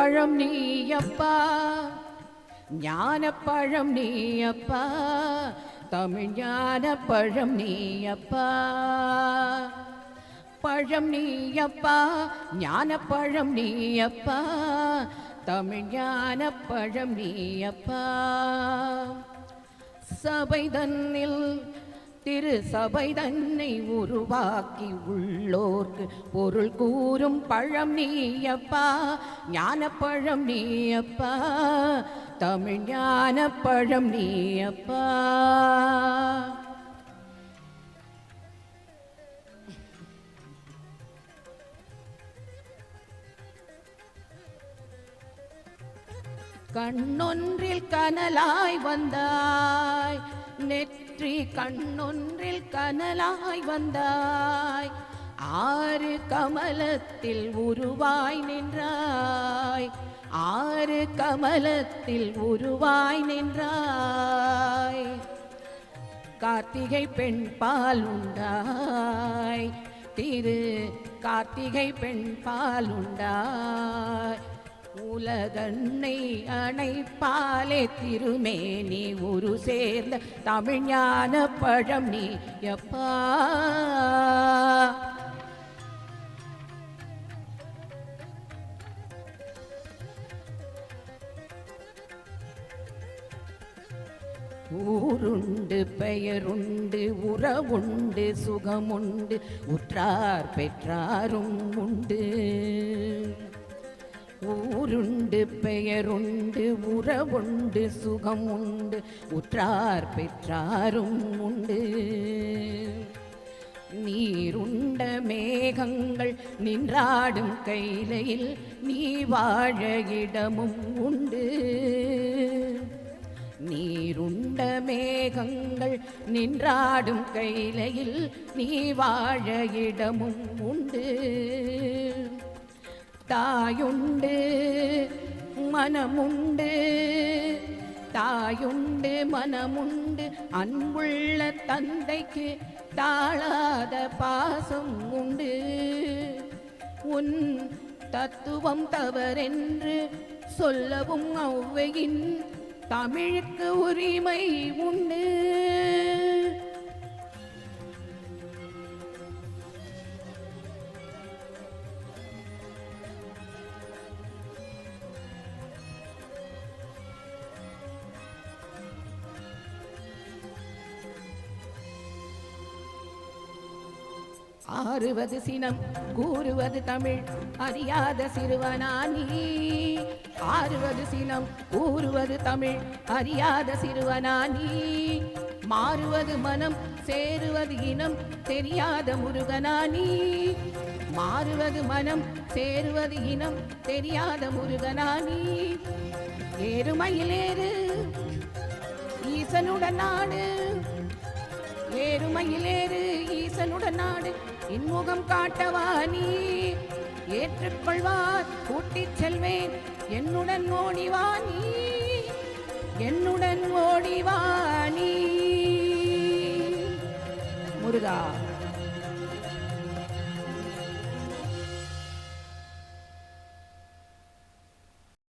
பழம் நீயப்பா, ஞானப்பழம் நீயப்பா, தமிழ் ஞானப்பழம் நீயப்பா. பழம் நீயப்பா, ஞானப்பழம் நீயப்பா, தமிழ் ஞானப்பழம் நீயப்பா. சபை தன்னில் திரு சபை தன்னை உருவாக்கி உள்ளோர்க்கு பொருள் கூறும் பழம் நீயப்பா, ஞானப்பழம் நீயப்பா, தமிழ் ஞானப்பழம் நீயப்பா. கண்ணொன்றில் கனலாய் வந்தாய், நெற்றி கண்ணொன்றில் கனலாய் வந்தாய், ஆறு கமலத்தில் உருவாய் நின்றாய், ஆறு கமலத்தில் உருவாய் நின்றாய். கார்த்திகை பெண் பால் உண்டாய், திரு கார்த்திகை பெண் பால் உண்டாய். உலகன்னை அணைப்பாலே திருமேனி உரு சேர்ந்த தமிழ் ஞான பழம் நீயப்பா. ஊருண்டு பெயருண்டு உறவுண்டு சுகமுண்டு உற்றார் பெற்றாரும் உண்டு. ஊருண்டு பெயருண்டு உறவுண்டு சுகம் உண்டு உற்றார் பெற்றாரும் உண்டு. நீருண்ட மேகங்கள் நின்றாடும் கைலையில் நீ வாழ இடமும் உண்டு. நீருண்ட மேகங்கள் நின்றாடும் கைலையில் நீ வாழ இடமும் உண்டு. தாயுண்டு மனமுண்டு, தாயுண்டு மனமுண்டு, அன்புள்ள தந்தைக்கு தாழாத பாசம் உண்டு. உன் தத்துவம் தவறென்று சொல்லவும் ஔவையின் தமிழுக்கு உரிமை உண்டு. ஆறுவது சினம் கூறுவது தமிழ் அறியாத சிறுவனானி. ஆறுவது சினம் கூறுவது தமிழ் அறியாத சிறுவனானி. மாறுவது மனம் சேருவது இனம் தெரியாத முருகனானி. மாறுவது மனம் சேருவது இனம் தெரியாத முருகனானி. ஏறுமயிலேறு ஈசனுடன் நாடு, ஏறுமயிலேறு ஈசனுடன் நாடு, இன்முகம் காட்டவானி. ஏற்றுக்கொள்வார் கூட்டிச் செல்வேன் என்னுடன் ஓடிவானி, என்னுடன் ஓடிவானி. முருகா.